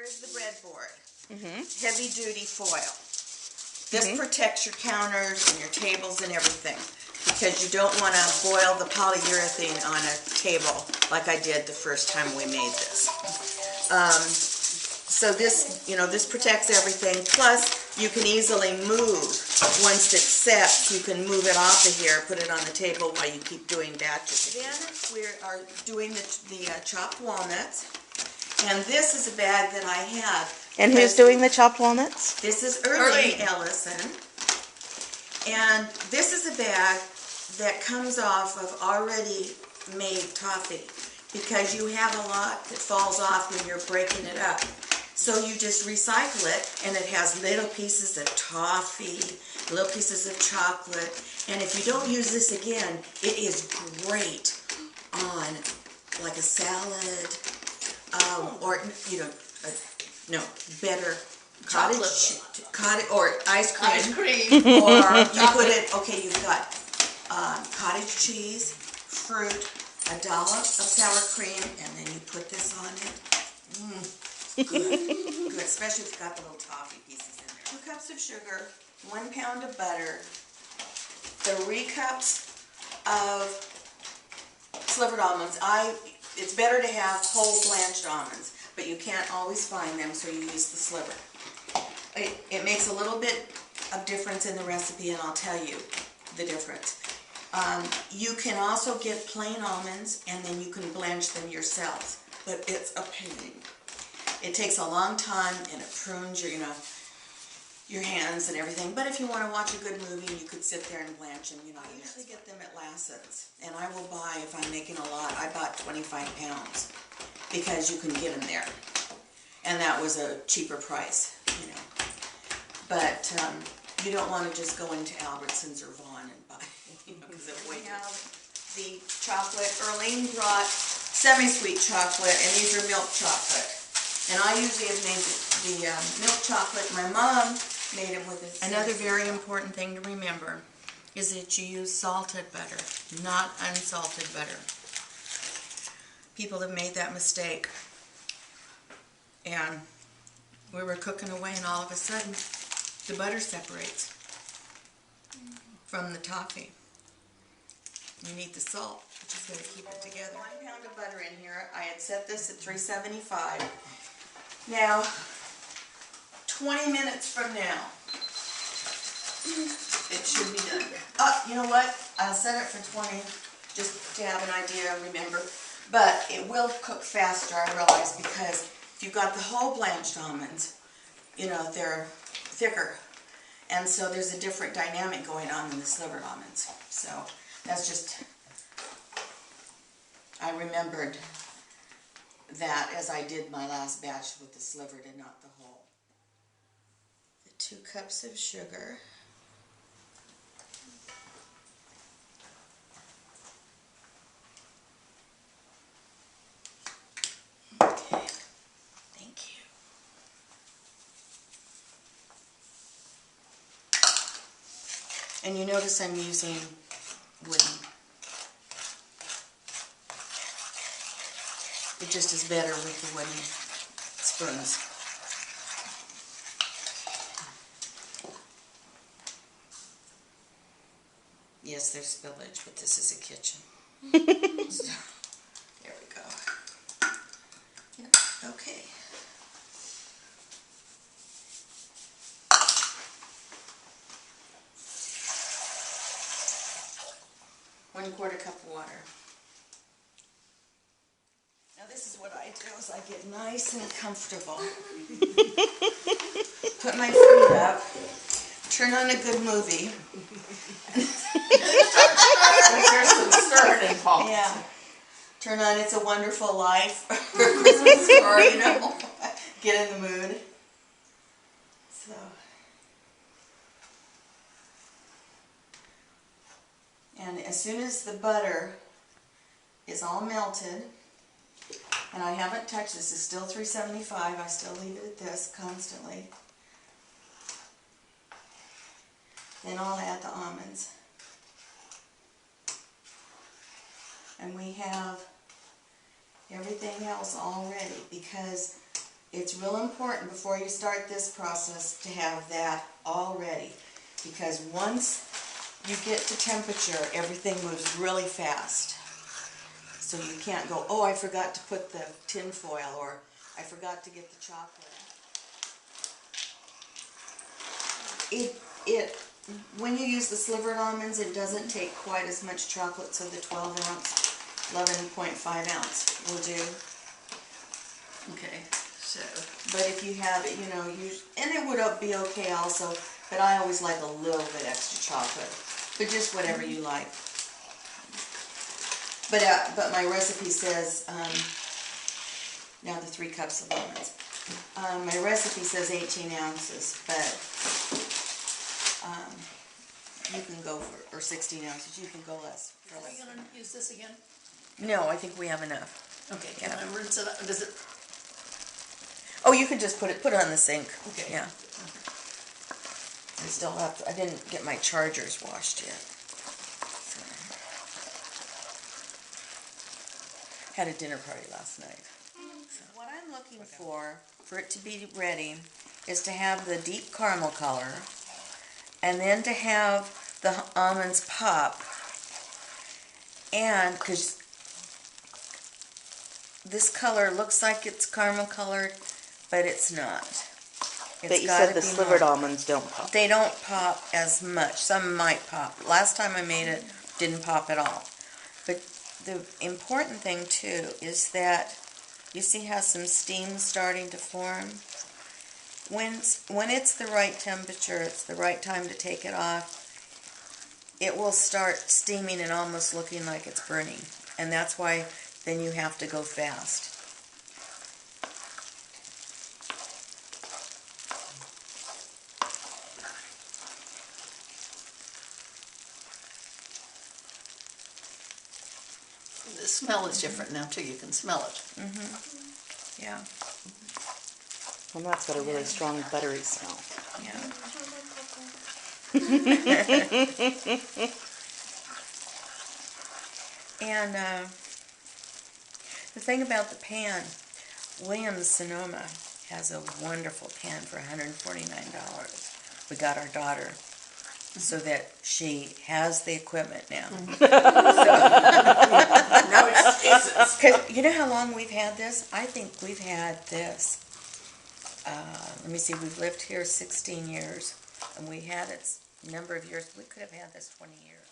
is the breadboard. Heavy duty foil. This protects your counters and your tables and everything, because you don't want to boil the polyurethane on a table like I did the first time we made this. So this, this protects everything. Plus, you can easily move. Once it sets, you can move it off of here, put it on the table while you keep doing batches. Then we are doing the chopped walnuts. And this is a bag that I had. And who's doing the chopped walnuts? This is Early Ellison. And this is a bag that comes off of already made toffee, because you have a lot that falls off when you're breaking it up. So you just recycle it, and it has little pieces of toffee, little pieces of chocolate. And if you don't use this again, it is great on like a salad, or better cottage or ice cream. Or you put it. Okay, you've got cottage cheese, fruit, a dollop of sour cream, and then you put this on it. Good, especially if you've got the little toffee pieces in there. 2 cups of sugar, 1 pound of butter, 3 cups of slivered almonds. It's better to have whole blanched almonds, but you can't always find them, so you use the sliver. It makes a little bit of difference in the recipe, and I'll tell you the difference. You can also get plain almonds, and then you can blanch them yourselves, but it's a pain. It takes a long time, and it prunes your hands and everything. But if you want to watch a good movie, you could sit there and blanch them. I usually get them at Lassen's, and I will buy, if I'm making a lot, I bought 25 pounds, because you can get them there, and that was a cheaper price, But you don't want to just go into Albertsons or Vaughn and buy, because it weighs. We have the chocolate. Earlene brought semi-sweet chocolate, and these are milk chocolate. And I usually have made the milk chocolate. My mom made them with this. Another very important thing to remember is that you use salted butter, not unsalted butter. People have made that mistake. And we were cooking away, and all of a sudden, the butter separates from the toffee. You need the salt, which is going to keep it together. 1 pound of butter in here. I had set this at 375. Now, 20 minutes from now, it should be done. You know what? I'll set it for 20, just to have an idea, remember. But it will cook faster, I realize, because if you've got the whole blanched almonds, they're thicker. And so there's a different dynamic going on than the slivered almonds. So that's just, I remembered that as I did my last batch with the slivered and not the whole. The 2 cups of sugar. Okay, thank you. And you notice I'm using wooden. It just is better with the wooden spoons. Yes, there's spillage, but this is a kitchen. So, there we go. Yep, okay. One-quarter cup of water. Now this is what I do, is I get nice and comfortable. Put my feet up, turn on a good movie. There's some stir involved. Yeah. Turn on It's a Wonderful Life, or Christmas Story, Get in the mood. So. And as soon as the butter is all melted, and I haven't touched this, it's still 375, I still leave it at this constantly. Then I'll add the almonds. And we have everything else all ready, because it's real important before you start this process to have that all ready, because once you get to temperature, everything moves really fast. So you can't go, oh, I forgot to put the tin foil, or I forgot to get the chocolate. When you use the slivered almonds, it doesn't take quite as much chocolate, so the 12 ounce, 11.5 ounce will do. Okay, so. But if you have it, and it would be okay also, but I always like a little bit extra chocolate. But just whatever you like. But my recipe says, now the 3 cups of almonds. My recipe says 18 ounces, but you can go for, or 16 ounces, you can go less. Are we going to use this again? No, I think we have enough. Okay, can I rinse it up? Does it? Oh, you can just put it on the sink. Okay. Yeah. I didn't get my chargers washed yet. So. Had a dinner party last night. So what I'm looking for it to be ready, is to have the deep caramel color, and then to have the almonds pop, and because this color looks like it's caramel colored, but it's not. But you said the slivered almonds don't pop. They don't pop as much. Some might pop. Last time I made it, didn't pop at all. But the important thing too is that you see how some steam's starting to form? When it's the right temperature, it's the right time to take it off, it will start steaming and almost looking like it's burning. And that's why then you have to go fast. The smell is different now too. You can smell it. Yeah. Well, that's got a really strong buttery smell. Yeah. And the thing about the pan, Williams Sonoma has a wonderful pan for $149. We got our daughter so that she has the equipment now. No excuses. Because you know how long we've had this? I think we've had this. Let me see, we've lived here 16 years, and we had it a number of years. We could have had this 20 years.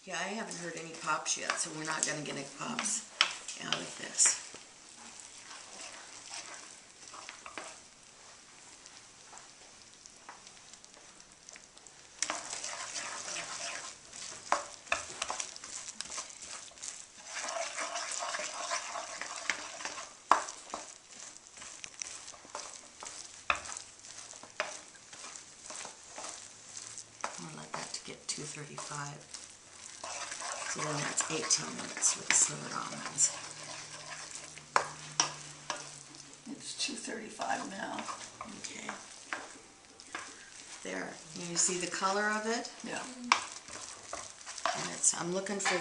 Yeah, I haven't heard any pops yet, so we're not going to get any pops out of this. I'm going to let that get 235. So then that's 18 minutes with the slivered almonds. It's 2:35 now. Okay. There. You see the color of it? Yeah. And I'm looking for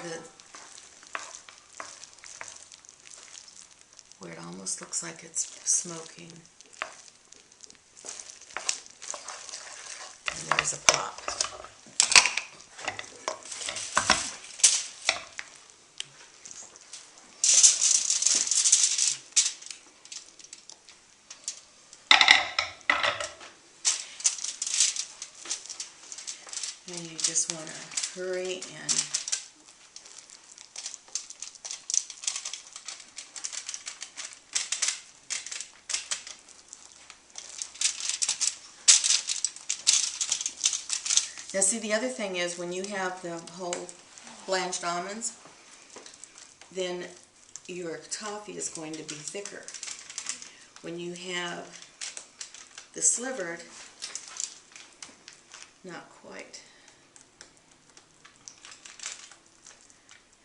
where it almost looks like it's smoking. And there's a pop. And you just want to hurry and now see, the other thing is when you have the whole blanched almonds, then your toffee is going to be thicker. When you have the slivered, not quite.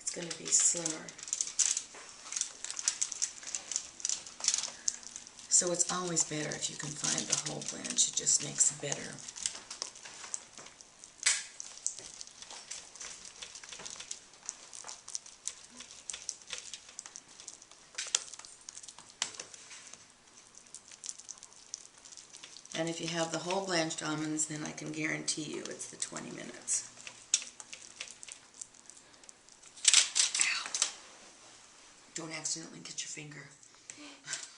It's going to be slimmer. So it's always better if you can find the whole blanch. It just makes it better. And if you have the whole blanched almonds, then I can guarantee you it's the 20 minutes. Ow. Don't accidentally get your finger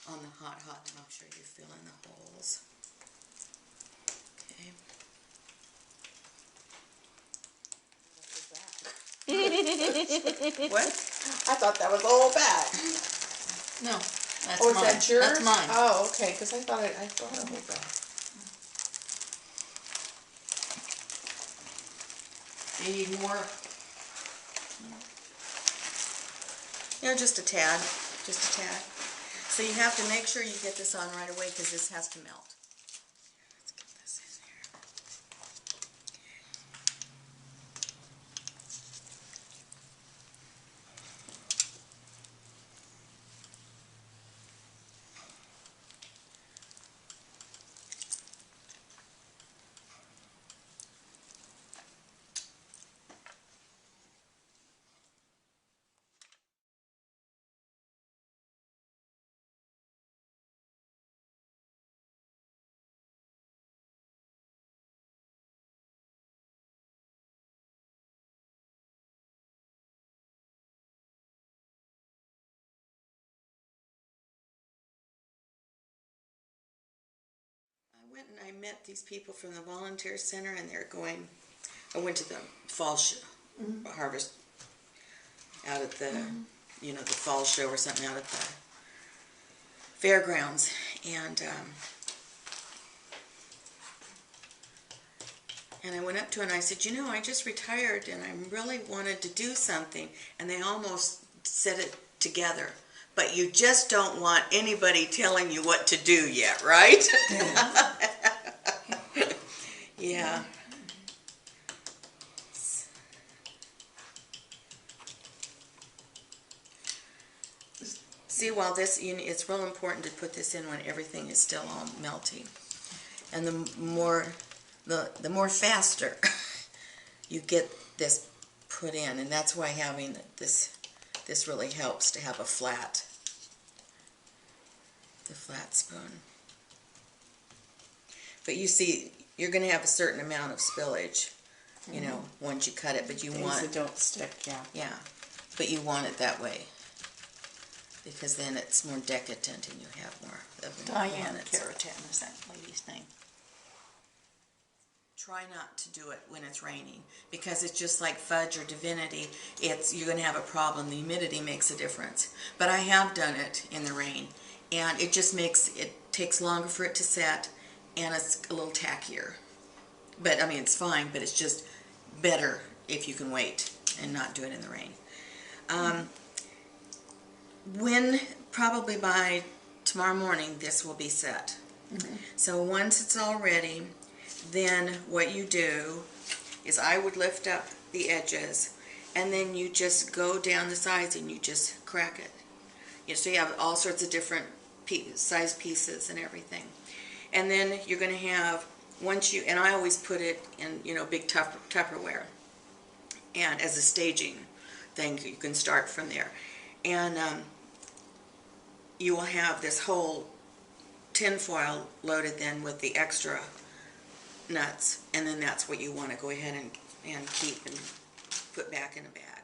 on the hot top so you fill in the holes. Okay. What? I thought that was the whole bag. No, that's Oh, is mine. that yours? That's mine. Oh, okay, because I thought a whole bag. You need more? You know, just a tad. Just a tad. So you have to make sure you get this on right away because this has to melt. Let's get this in here. I went and I met these people from the volunteer center, and they're going. I went to the fall show, harvest out at the, you know, the fall show or something out at the fairgrounds, and I went up to her and I said, you know, I just retired and I really wanted to do something, and they almost said it together. But you just don't want anybody telling you what to do yet, right? Yeah. Yeah. See, while this, it's real important to put this in when everything is still all melty. And the more faster you get this put in, and that's why having this really helps to have the flat spoon. But you see, you're going to have a certain amount of spillage, you know, once you cut it, but you want Things that don't stick, yeah. Yeah, but you want it that way because then it's more decadent and you have more of the Diane walnuts. Caratan is that lady's name. Try not to do it when it's raining because it's just like fudge or divinity. You're going to have a problem. The humidity makes a difference. But I have done it in the rain, and it just takes longer for it to set, and it's a little tackier. But I mean, it's fine, but it's just better if you can wait and not do it in the rain. Probably by tomorrow morning, this will be set. So once it's all ready, then what you do is I would lift up the edges, and then you just go down the sides and you just crack it. So you have all sorts of different size pieces and everything. And then you're going to have, and I always put it in, big Tupperware, and as a staging thing, you can start from there. And you will have this whole tin foil loaded then with the extra nuts, and then that's what you want to go ahead and keep and put back in a bag.